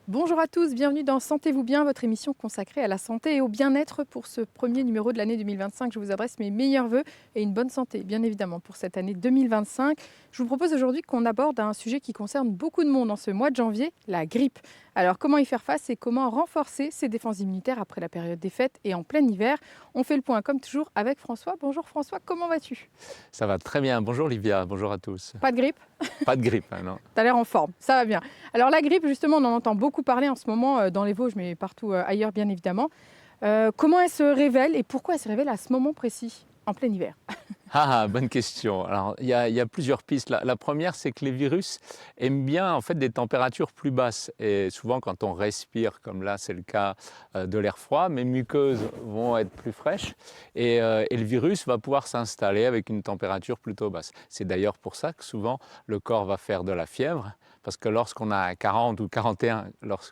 Bonjour à tous, bienvenue dans Sentez-vous bien, votre émission consacrée à la santé et au bien-être. Pour ce premier numéro de l'année 2025, je vous adresse mes meilleurs vœux et une bonne santé, bien évidemment, pour cette année 2025. Je vous propose aujourd'hui qu'on aborde un sujet qui concerne beaucoup de monde en ce mois de janvier, la grippe. Alors, comment y faire face et comment renforcer ses défenses immunitaires après la période des fêtes et en plein hiver? On fait le point, comme toujours, avec François. Bonjour François, comment vas-tu? Ça va très bien. Bonjour Livia, bonjour à tous. Pas de grippe? Pas de grippe, hein, non. T'as l'air en forme, ça va bien. Alors la grippe, justement, on en entend beaucoup parler en ce moment dans les Vosges, mais partout ailleurs, bien évidemment. Comment elle se révèle et pourquoi elle se révèle à ce moment précis, en plein hiver? Bonne question. Alors, il y a plusieurs pistes. La première, c'est que les virus aiment bien en fait des températures plus basses. Et souvent, quand on respire, comme là, c'est le cas de l'air froid, mes muqueuses vont être plus fraîches et le virus va pouvoir s'installer avec une température plutôt basse. C'est d'ailleurs pour ça que souvent, le corps va faire de la fièvre. Parce que lorsqu'on a 40 ou 41,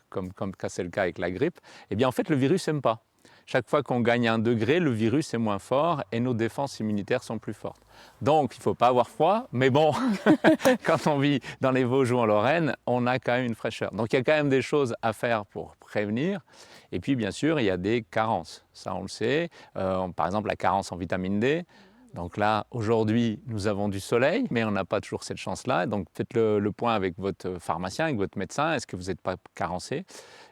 comme c'est le cas avec la grippe, eh bien en fait, le virus n'aime pas. Chaque fois qu'on gagne 1 degré, le virus est moins fort et nos défenses immunitaires sont plus fortes. Donc, il ne faut pas avoir froid, mais bon, quand on vit dans les Vosges ou en Lorraine, on a quand même une fraîcheur. Donc, il y a quand même des choses à faire pour prévenir. Et puis, bien sûr, il y a des carences. Ça, on le sait. Par exemple, la carence en vitamine D. Donc là, aujourd'hui, nous avons du soleil, mais on n'a pas toujours cette chance-là. Donc faites le point avec votre pharmacien, avec votre médecin. Est-ce que vous n'êtes pas carencé?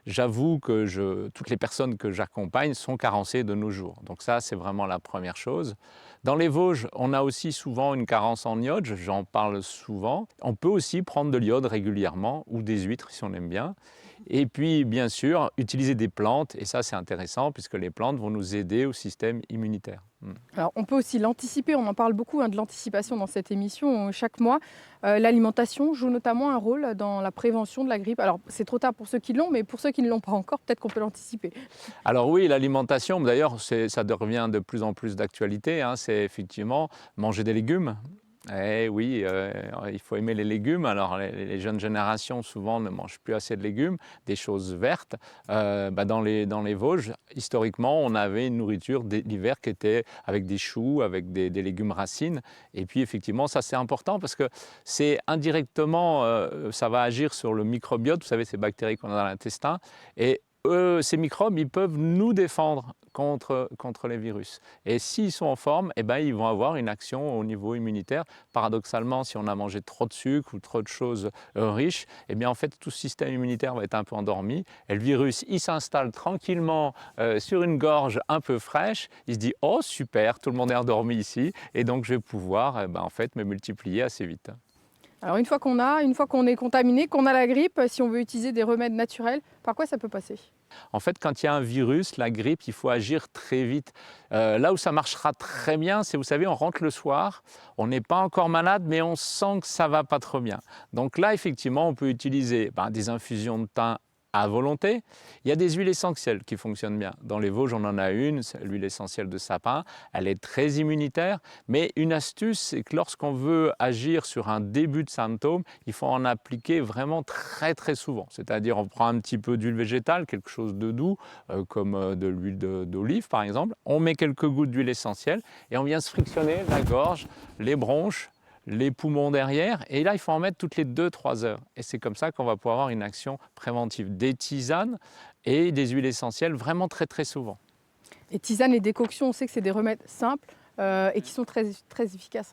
J'avoue que toutes les personnes que j'accompagne sont carencées de nos jours. Donc ça, c'est vraiment la première chose. Dans les Vosges, on a aussi souvent une carence en iode, j'en parle souvent. On peut aussi prendre de l'iode régulièrement, ou des huîtres si on aime bien. Et puis, bien sûr, utiliser des plantes, et ça c'est intéressant puisque les plantes vont nous aider au système immunitaire. Alors, on peut aussi l'anticiper, on en parle beaucoup de l'anticipation dans cette émission chaque mois. L'alimentation joue notamment un rôle dans la prévention de la grippe. Alors, c'est trop tard pour ceux qui l'ont, mais pour ceux qui ne l'ont pas encore, peut-être qu'on peut l'anticiper. Alors oui, l'alimentation, d'ailleurs, ça devient de plus en plus d'actualité, hein, c'est effectivement manger des légumes. Eh oui, il faut aimer les légumes. Alors les jeunes générations souvent ne mangent plus assez de légumes, des choses vertes. Dans les Vosges, historiquement, on avait une nourriture l'hiver qui était avec des choux, avec des légumes racines. Et puis effectivement, ça c'est important parce que c'est indirectement, ça va agir sur le microbiote, vous savez, ces bactéries qu'on a dans l'intestin. Et ces microbes, ils peuvent nous défendre contre les virus. Et s'ils sont en forme, eh ben, ils vont avoir une action au niveau immunitaire. Paradoxalement, si on a mangé trop de sucre ou trop de choses riches, eh bien, en fait, tout le système immunitaire va être un peu endormi. Et le virus, il s'installe tranquillement sur une gorge un peu fraîche. Il se dit « Oh, super, tout le monde est endormi ici. Et donc, je vais pouvoir en fait, me multiplier assez vite. » Alors, une fois qu'on est contaminé, qu'on a la grippe, si on veut utiliser des remèdes naturels, par quoi ça peut passer? En fait, quand il y a un virus, la grippe, il faut agir très vite. Là où ça marchera très bien, c'est, vous savez, on rentre le soir, on n'est pas encore malade, mais on sent que ça ne va pas trop bien. Donc là, effectivement, on peut utiliser des infusions de thym à volonté. Il y a des huiles essentielles qui fonctionnent bien. Dans les Vosges, on en a une, c'est l'huile essentielle de sapin. Elle est très immunitaire, mais une astuce, c'est que lorsqu'on veut agir sur un début de symptômes, il faut en appliquer vraiment très très souvent. C'est-à-dire, on prend un petit peu d'huile végétale, quelque chose de doux, comme de l'huile d'olive par exemple. On met quelques gouttes d'huile essentielle et on vient se frictionner la gorge, les bronches, les poumons derrière, et là il faut en mettre toutes les 2-3 heures. Et c'est comme ça qu'on va pouvoir avoir une action préventive. Des tisanes et des huiles essentielles vraiment très très souvent. Les tisanes et décoctions, on sait que c'est des remèdes simples et qui sont très, très efficaces.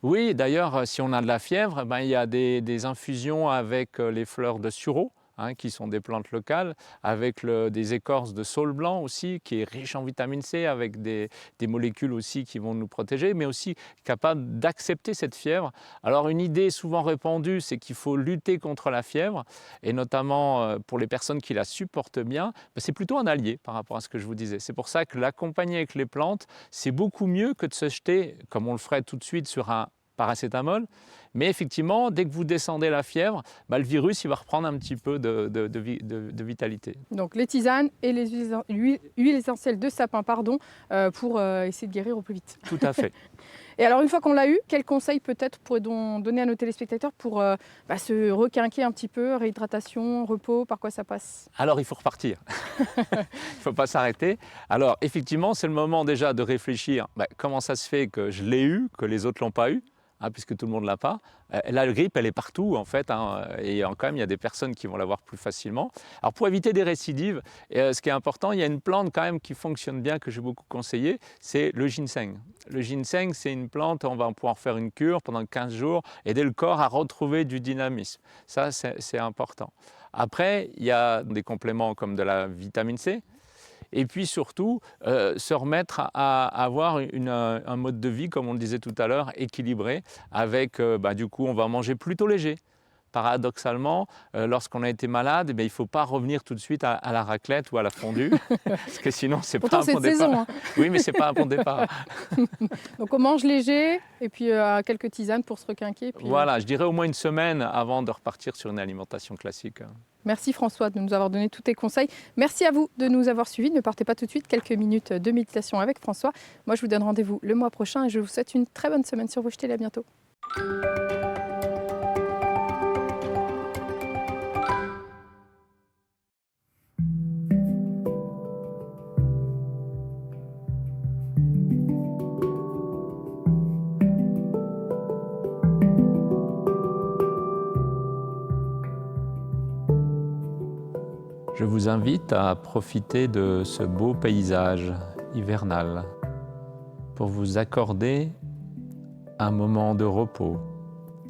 Oui, d'ailleurs, si on a de la fièvre, il y a des infusions avec les fleurs de sureau, qui sont des plantes locales, avec des écorces de saule blanc aussi, qui est riche en vitamine C, avec des molécules aussi qui vont nous protéger, mais aussi capable d'accepter cette fièvre. Alors une idée souvent répandue, c'est qu'il faut lutter contre la fièvre, et notamment pour les personnes qui la supportent bien, c'est plutôt un allié par rapport à ce que je vous disais. C'est pour ça que l'accompagner avec les plantes, c'est beaucoup mieux que de se jeter, comme on le ferait tout de suite, sur un paracétamol. Mais effectivement, dès que vous descendez la fièvre, le virus il va reprendre un petit peu de vitalité. Donc les tisanes et les huiles essentielles de sapin pour essayer de guérir au plus vite. Tout à fait. Et alors une fois qu'on l'a eu, quels conseils peut-être pourrait-on donner à nos téléspectateurs pour se requinquer un petit peu, réhydratation, repos, par quoi ça passe? Alors il faut repartir, il ne faut pas s'arrêter. Alors effectivement, c'est le moment déjà de réfléchir comment ça se fait que je l'ai eu, que les autres ne l'ont pas eu, puisque tout le monde ne l'a pas. La grippe, elle est partout en fait, et quand même il y a des personnes qui vont l'avoir plus facilement. Alors pour éviter des récidives, ce qui est important, il y a une plante quand même qui fonctionne bien, que j'ai beaucoup conseillé, c'est le ginseng. Le ginseng, c'est une plante, on va pouvoir faire une cure pendant 15 jours, aider le corps à retrouver du dynamisme. Ça, c'est important. Après, il y a des compléments comme de la vitamine C. Et puis surtout, se remettre à avoir un mode de vie, comme on le disait tout à l'heure, équilibré, avec, du coup, on va manger plutôt léger. Paradoxalement, lorsqu'on a été malade, il ne faut pas revenir tout de suite à la raclette ou à la fondue, parce que sinon, c'est pas un bon départ. Saison, hein. Oui, mais ce n'est pas un bon départ. Donc on mange léger, et puis quelques tisanes pour se requinquer. Puis, voilà, je dirais au moins une semaine avant de repartir sur une alimentation classique. Merci François de nous avoir donné tous tes conseils. Merci à vous de nous avoir suivis. Ne partez pas tout de suite, quelques minutes de méditation avec François. Moi, je vous donne rendez-vous le mois prochain et je vous souhaite une très bonne semaine sur Rouge Télé. À bientôt. Je vous invite à profiter de ce beau paysage hivernal pour vous accorder un moment de repos,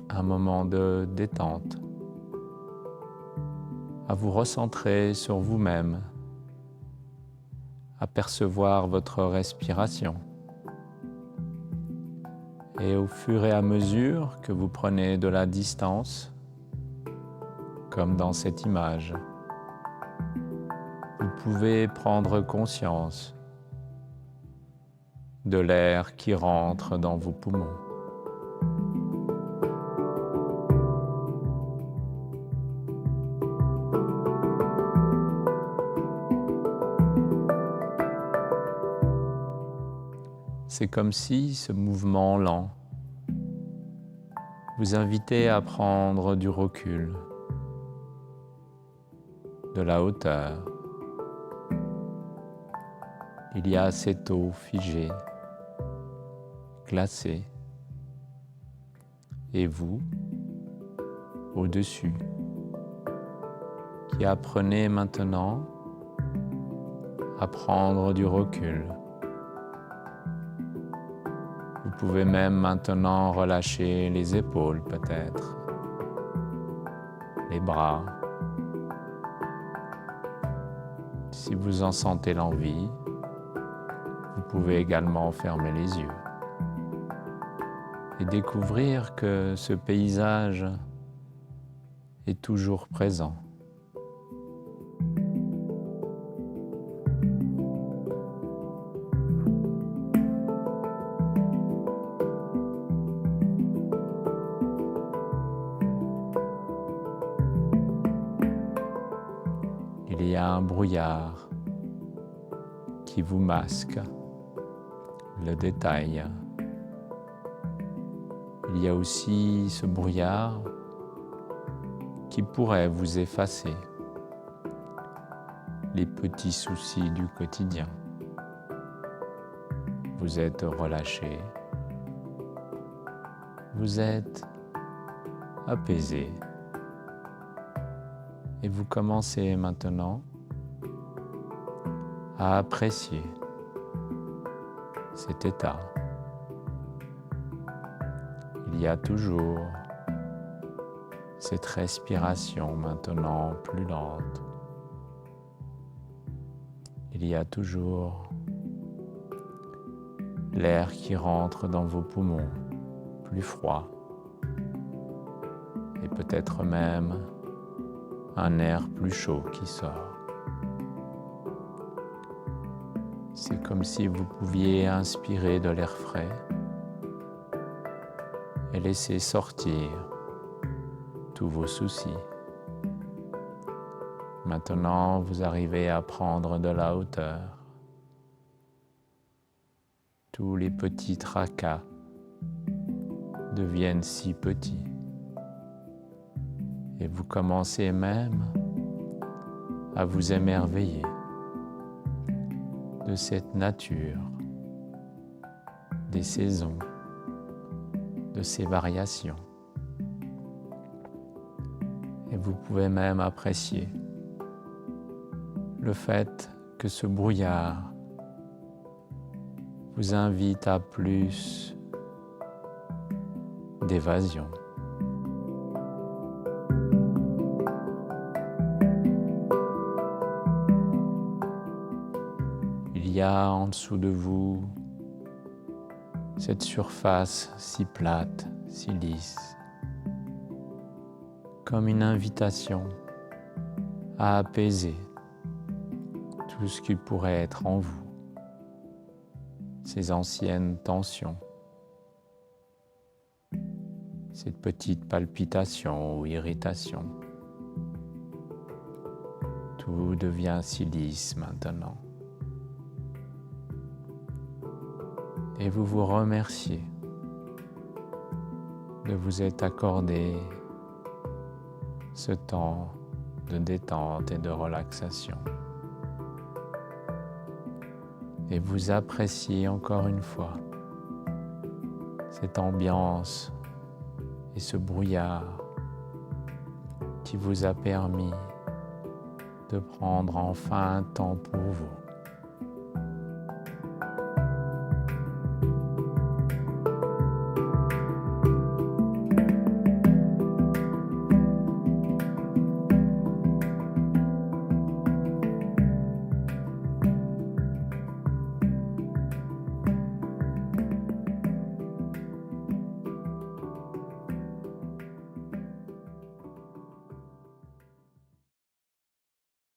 un moment de détente, à vous recentrer sur vous-même, à percevoir votre respiration. Et au fur et à mesure que vous prenez de la distance, comme dans cette image, vous pouvez prendre conscience de l'air qui rentre dans vos poumons. C'est comme si ce mouvement lent vous invitait à prendre du recul, de la hauteur. Il y a cette eau figée, glacée, et vous, au-dessus, qui apprenez maintenant à prendre du recul. Vous pouvez même maintenant relâcher les épaules peut-être, les bras. Si vous en sentez l'envie, vous pouvez également fermer les yeux et découvrir que ce paysage est toujours présent. Il y a un brouillard qui vous masque le détail. Il y a aussi ce brouillard qui pourrait vous effacer les petits soucis du quotidien. Vous êtes relâché, vous êtes apaisé et vous commencez maintenant à apprécier cet état. Il y a toujours cette respiration maintenant plus lente. Il y a toujours l'air qui rentre dans vos poumons, plus froid. Et peut-être même un air plus chaud qui sort. C'est comme si vous pouviez inspirer de l'air frais et laissez sortir tous vos soucis. Maintenant, vous arrivez à prendre de la hauteur. Tous les petits tracas deviennent si petits. Et vous commencez même à vous émerveiller de cette nature, des saisons, de ces variations. Et vous pouvez même apprécier le fait que ce brouillard vous invite à plus d'évasion. Il y a en dessous de vous cette surface si plate, si lisse, comme une invitation à apaiser tout ce qui pourrait être en vous, ces anciennes tensions, cette petite palpitation ou irritation. Tout devient si lisse maintenant. Et vous vous remerciez de vous être accordé ce temps de détente et de relaxation. Et vous appréciez encore une fois cette ambiance et ce brouillard qui vous a permis de prendre enfin un temps pour vous.